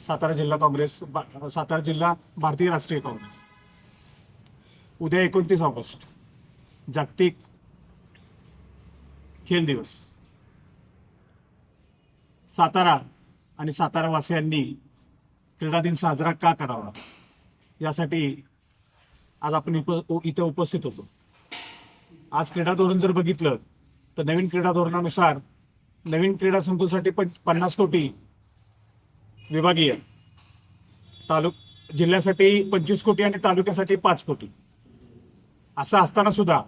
सातारा जिल्हा काँग्रेस, सातारा जिल्हा भारतीय राष्ट्रीय काँग्रेस. उद्या 29 ऑगस्ट जागतिक खेळ दिवस. सातारा आणि सातारावासियांनी क्रीडा दिन साजरा का करावा यासाठी आज आपण इथे उपस्थित होतो. आज क्रीडा धोरण जर बघितलं तर नवीन क्रीडा धोरणानुसार नवीन क्रीडा संकुलसाठी 50 कोटी विभागीय, जिल्ह्यासाठी 25 कोटी आणि तालुक्यासाठी 5 कोटी असं असताना सुद्धा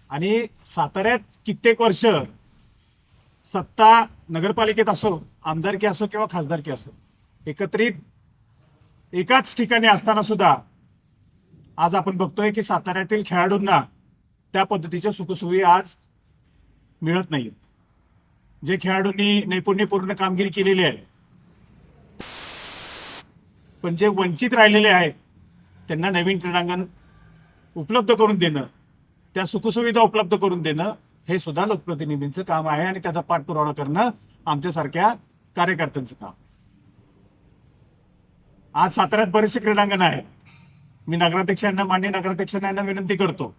आणि साताऱ्यात कित्येक वर्ष सत्ता नगरपालिकेत असो, आमदारकी असो किंवा खासदारकी असो, एकत्रित एकाच ठिकाणी असताना सुद्धा आज आपण बघतोय की साताऱ्यातील खेळाडूंना त्या पद्धतीच्या सुखसुविधा आज मिळत नाहीत. जे खेळाडूंनी नैपुण्यपूर्ण कामगिरी केलेली आहे पण जे वंचित राहिलेले आहेत त्यांना नवीन क्रीडांगण उपलब्ध करून देणं, त्या सुखसुविधा उपलब्ध करून देणं हे सुद्धा लोकप्रतिनिधींचं काम आहे आणि त्याचा पाठपुरावा करणं आमच्यासारख्या कार्यकर्त्यांचं काम. आज साताऱ्यात बरेचसे क्रीडांगण आहेत. मी नगराध्यक्षांना, माननीय नगराध्यक्षांना विनंती करतो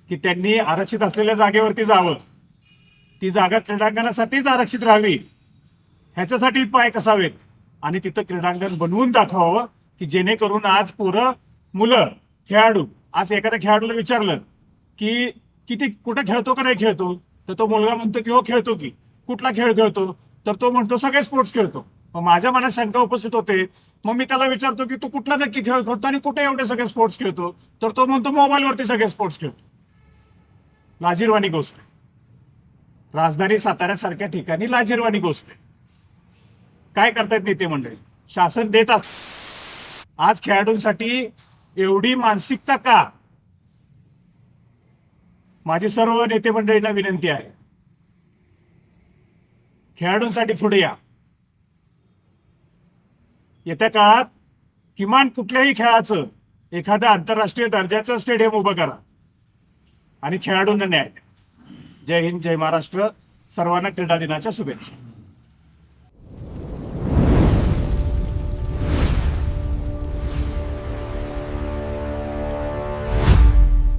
की त्यांनी आरक्षित असलेल्या जागेवरती जावं. ती जागा क्रीडांगणासाठीच आरक्षित राहावी, ह्याच्यासाठी पाय कसावेत आणि तिथं क्रीडांगण बनवून दाखवावं की जेणेकरून आज मुलं खेळाडू, आज एखाद्या खेळाडूला विचारलं की किती कुठं खेळतो का नाही खेळतो, तर तो मुलगा म्हणतो की हो खेळतो की. कुठला खेळ खेळतो, तर तो म्हणतो सगळे स्पोर्ट्स खेळतो. मग माझ्या मनात शंका उपस्थित होते. मग मी त्याला विचारतो की तू कुठला नक्की खेळ खेळतो आणि कुठे एवढे सगळे स्पोर्ट्स खेळतो, तर तो म्हणतो मोबाईलवरती सगळे स्पोर्ट्स खेळतो. लाजिरवाणी गोष्ट आहे. राजधानी साताऱ्यासारख्या ठिकाणी लाजिरवाणी गोष्ट आहे. काय करतायत नेते मंडळी, शासन देत असत. आज खेळाडूंसाठी एवढी मानसिकता का? माझी सर्व नेते मंडळींना विनंती आहे, खेळाडूंसाठी पुढे या. येत्या काळात किमान कुठल्याही खेळाचं एखादं आंतरराष्ट्रीय दर्जाचं स्टेडियम उभं करा आणि खेळाडूंना न्याय द्या. जय हिंद, जय महाराष्ट्र. सर्वांना क्रीडा दिनाच्या शुभेच्छा.